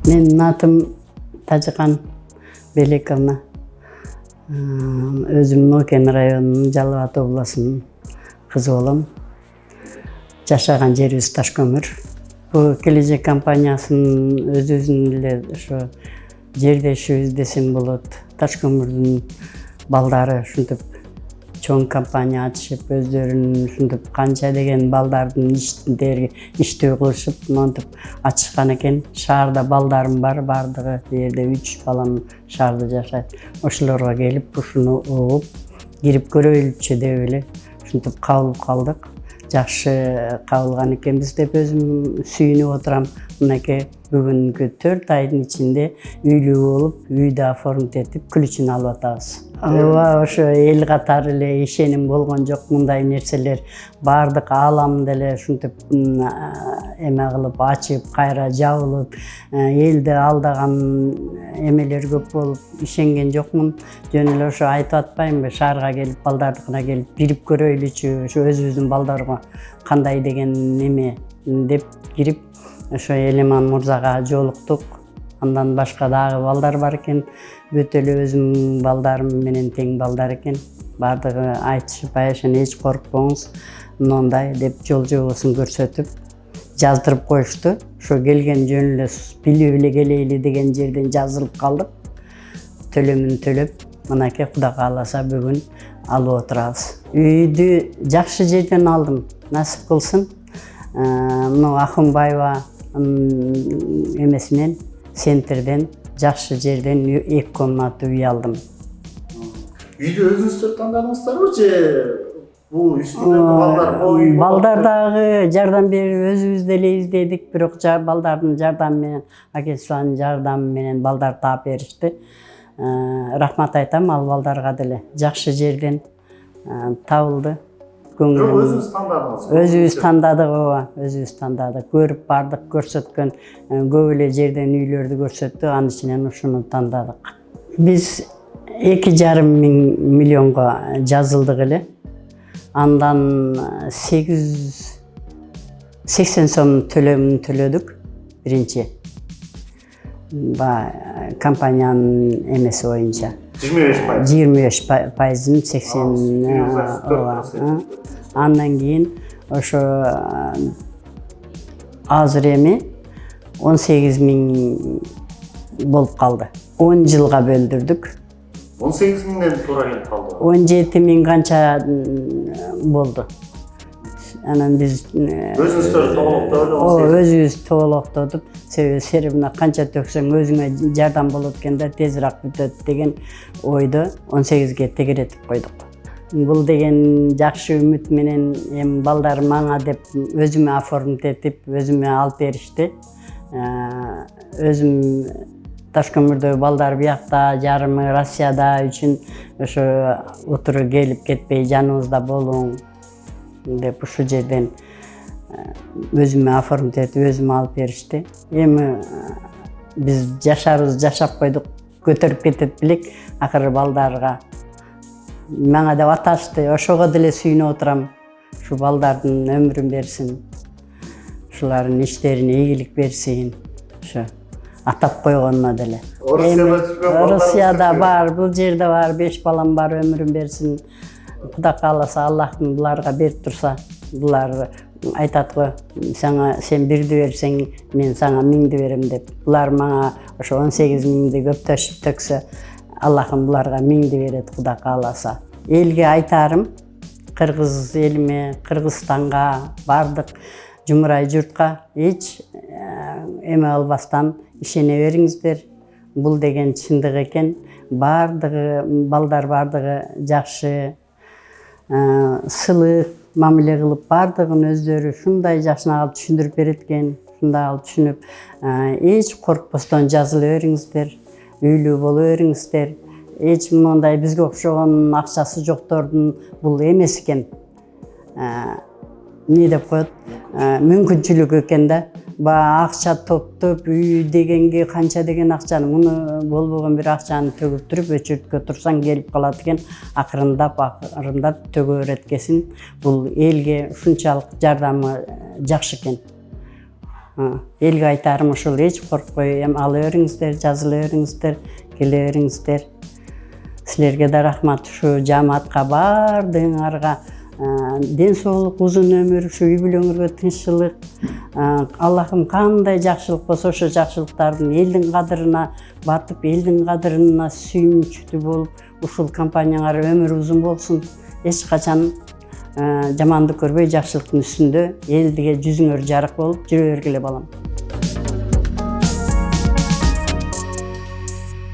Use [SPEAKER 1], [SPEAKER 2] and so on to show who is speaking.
[SPEAKER 1] Менин атым Тажыкан Белековна. Өзүм Нокен районунун Жалал Абад областынын кызы болом. Жашаган жерибиз Ташкөмүр. Бул Келечек компаниясынын өзүбүздүн эле ошо жердешибиз десем болот. Ташкөмүрдүн балдары ушинтип чоң компания ачышып, өздөрүнүн ушинтип канча деген балдардын иштөө кылышып, монтип ачышкан экен. Шаарда балдарым бар, бардыгы жерде 3 балам шаарда жашайт. Ошолорго келип, ушуну угуп, кирип көрөйлүчү деп эле ушинтип кабыл калдык. Жакшы кабылган экенбиз деп өзүм сүйүнүп отурам. Мынакей бүгүнкү 4 айдын ичинде үйлүү болуп, үйдү оформить этип, ключун алып атабыз. Ооба, ошо эл катары эле ишеним болгон жок. Мындай нерселер бардык ааламда эле ушинтип эме кылып ачып, кайра жабылып, элди алдаган эмелер көп болуп ишенген жокмун. Жөн эле ошо айтып атпаймынбы, шаарга келип, балдардыкына келип, бирип көрөйлүчү, ошо өзүбүздүн балдарга кандай деген эме деп кирип, ошо Элеман мырзага жолуктук. Андан башка дагы балдар бар экен. Бүт эле өзүм балдарым менен тең балдар экен. Бардыгы айтышып, ошону эч коркпоңуз, мындай деп жол жобосун көрсөтүп, жаздырып коюшту. Ошо келген жөн эле билип эле келейли деген жерден жазылып калдык. Төлөмүн төлөп, мынакей Кудай кааласа бүгүн алып отурабыз. Үйдү жакшы жерден алдым. Насип кылсын. Мына Акынбаева эмесинен, центрден, жакшы жерден 2 комнатты үй алдым.
[SPEAKER 2] Үйдү өзүңүздөр тандадыңыздарбы же бул үстүндөгү балдар ой?
[SPEAKER 1] Балдар дагы жардам берип өзүбүз деле издедик, бирок балдардын жардамы менен, агентствонун жардамы менен балдар таап беришти. Рахмат айтам ал балдарга деле. Жакшы жерден табылды.
[SPEAKER 2] Өзүңүз тандадыңыз?
[SPEAKER 1] Өзүбүз тандадык, ооба, өзүбүз тандадык. Көрүп бардык, көрсөткөн көп эле жерден үйлөрдү көрсөттү, анын ичинен ушуну тандадык. Биз 2,5 миллионго жазылдык эле. Андан 880 сом төлөмүн төлөдүк биринчи. Компаниянын эмеси боюнча. 25%, 80. Андан кийин ошо азыр эми 18.000 болуп калды. 10 жылга бөлдүрдүк.
[SPEAKER 2] 18.000ден туура келип калды.
[SPEAKER 1] 17.000 канча болду. Анан биз
[SPEAKER 2] өзүңүздөр тоголоктоп
[SPEAKER 1] өзүбүз тоголоктотуп, себеби мына канча төксөң өзүңө жардам болот экен да, тезирээк бүтөт деген ойдо 18ге тегеретип койдук. Бул деген жакшы үмүт менен эми балдар мага деп өзүмө оформить этип, өзүмө алып беришти. Өзүм Ташкөмүрдө балдар биякта, жарымы Россияда үчүн ошо утуру келип кетпей жаныбызда болуң деп ушу жерден өзүмө оформить этип, өзүмө алып беришти. Эми биз жашарыбыз жашап койдук, көтөрүп кетет белек, акыры балдарга мага деп аташты. Ошого деле сүйүнүп отурам. Ушу балдардын өмүрүн берсин. Ушулардын иштерине ийгилик берсин. Ошо атап койгонуна деле. Орусияда бар, бул жерде бар, 5 балам бар, өмүрүн берсин. Кудай кааласа, Аллахтын буларга берип турса, булар айтат го, сен 1ди берсең, мен сага 1000ди берем деп. Булар мага ошо 18.000ди көптөшүп төксө, Аллахым буларга 1000ди берет, Кудай кааласа. Элге айтарым, кыргыз элиме, Кыргызстанга, бардык жумурай журтка эч эме албастан ишене бериңиздер. Бул деген чындык экен. Бардыгы балдар бардыгы жакшы, сылык мамиле кылып, бардыгын өздөрү ушундай жакшына кылып түшүндүрүп берет экен. Ушундай кылып түшүнүп, эч коркпостон жазыла бериңиздер, үйлүү боло бериңиздер. Эч мындай бизге окшогон акчасы жоктордун бул эмес экен. Не деп коет, мүмкүнчүлүк экен да. баягы акча топтоп үй дегенге канча деген акчаны муну болбогон бир акчаны төгүп туруп өчүрткө турсаң келип калат экен, акырындап төгө берет экенсиң. Бул элге ушунчалык жардамы жакшы экен. Элге айтарым ушул, эч коркпой эми ала бериңиздер, жазыла бериңиздер, келе бериңиздер. Силерге да рахмат, ушу жамаатка баардыгыңарга ден соолук, узун өмүр, ушу үй бүлөңөргө тынччылык. Аллахым кандай жакшылык болсо ошо жакшылыктардын элдин кадырына батып, элдин кадырына сүйүнүчтүү болуп, ушул компанияңар өмүр узун болсун. Эч качан жамандык көрбөй, жакшылыктын үстүндө элге жүзүңөр жарык болуп жүрө бергиле балам.